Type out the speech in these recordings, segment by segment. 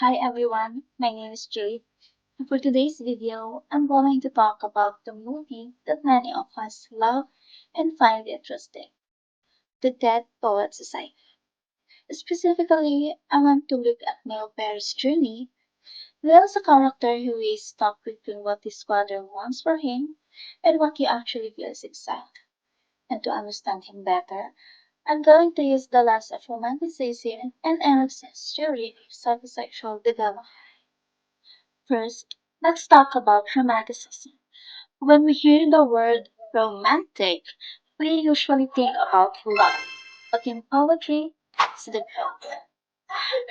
Hi everyone, my name is Jade. And for today's video, I'm going to talk about the movie that many of us love and find interesting, The Dead Poets Society. Specifically, I want to look at Neil Perry's journey. Neil's a character who is stuck between what his father wants for him and what he actually feels inside. And to understand him better, I'm going to use the lens of romanticism and Erickson's theory of psychosexual development. First, let's talk about romanticism. When we hear the word romantic, we usually think about love, but in poetry, it's different.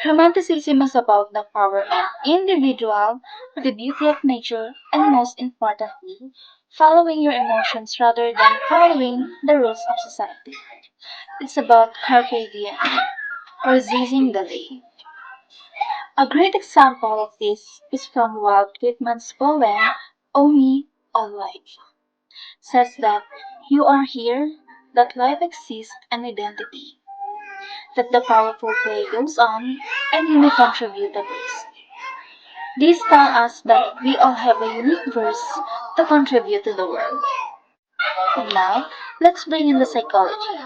Romanticism is about the power of individual, the beauty of nature, and most importantly, following your emotions rather than following the rules of society. It's about carpe diem, or seizing the day. A great example of this is from Walt Whitman's poem, O Me, O Life, says that you are here, that life exists and identity, that the powerful play goes on, and you may contribute at least. These tell us that we all have a unique verse to contribute to the world. And now, let's bring in the psychology.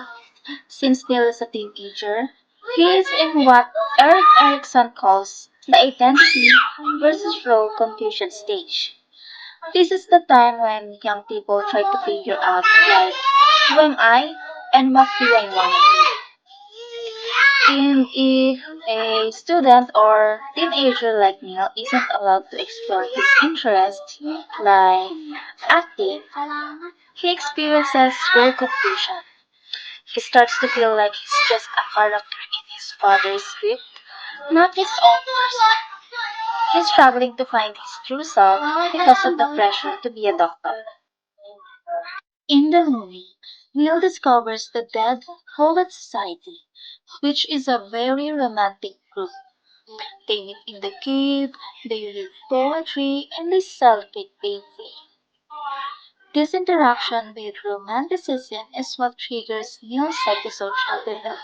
Since Neil is a teenager, he is in what Erik Erikson calls the identity versus role confusion stage. This is the time when young people try to figure out, like, who am I and what do I want to be? And if a student or teenager like Neil isn't allowed to explore his interests, like acting, he experiences real confusion. He starts to feel like he's just a character in his father's script, not his own person. He's struggling to find his true self because of the pressure to be a doctor. In the movie, Neil discovers the Dead Poet Society, which is a very romantic group. They meet in the cave, they read poetry, and they celebrate painting. This interaction with romanticism is what triggers Neil's psychosocial development.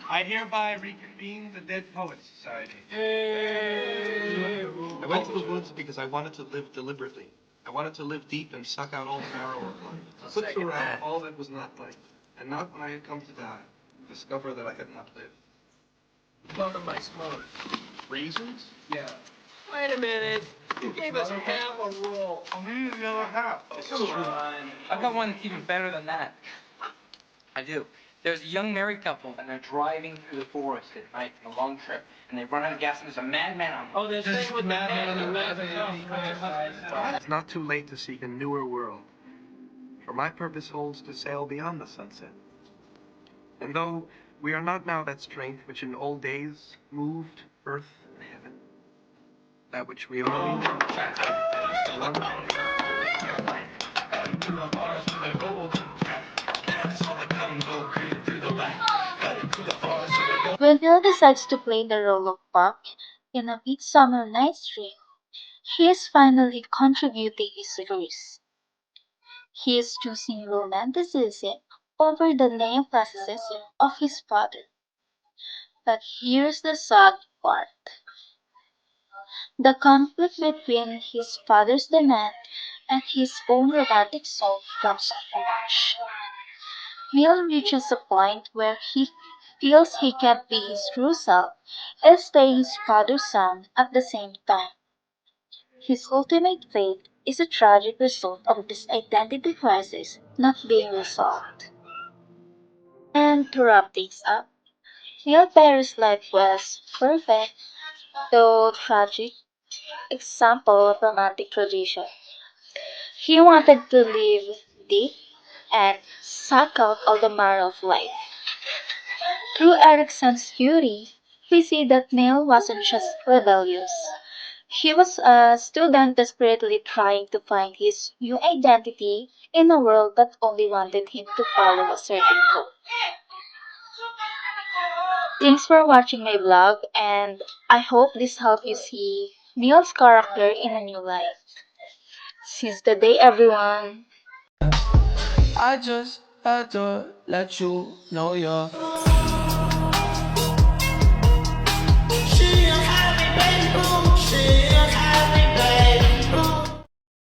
I hereby reconvene the Dead Poets Society. I went to the woods because I wanted to live deliberately. I wanted to live deep and suck out all the marrow of life. Put to rest all that was not life. And not when I had come to die, discover that I had not lived. What am I smoke? Reasons? Yeah. Wait a minute. You gave us half a roll. I'll need the other half. Come on. I've got one that's even better than that. I do. There's a young married couple, and they're driving through the forest at night on a long trip, and they run out of gas, and there's a madman on them. Oh, there's thing with madman on the left. It's not too late to seek a newer world, for my purpose holds to sail beyond the sunset. And though we are not now that strength which in old days moved earth and heaven, that which we are, When Neil decides to play the role of Puck in A Midsummer Night's Dream, he is finally contributing his verse. He is choosing romanticism over the neoclassicism of his father. But here's the sad part. The conflict between his father's demand and his own romantic soul becomes huge. Neil reaches a point where he feels he can't be his true self and stay his father's son at the same time. His ultimate fate is a tragic result of this identity crisis not being resolved. And to wrap things up, Neil Perry's life was perfect, though tragic, example of romantic tradition. He wanted to live deep and suck out all the marrow of life. Through Erickson's theory, we see that Neil wasn't just rebellious. He was a student desperately trying to find his new identity in a world that only wanted him to follow a certain road. Thanks for watching my vlog, and I hope this helped you see Neil's character in a new light. Seize the day, everyone! I just had to let you know you're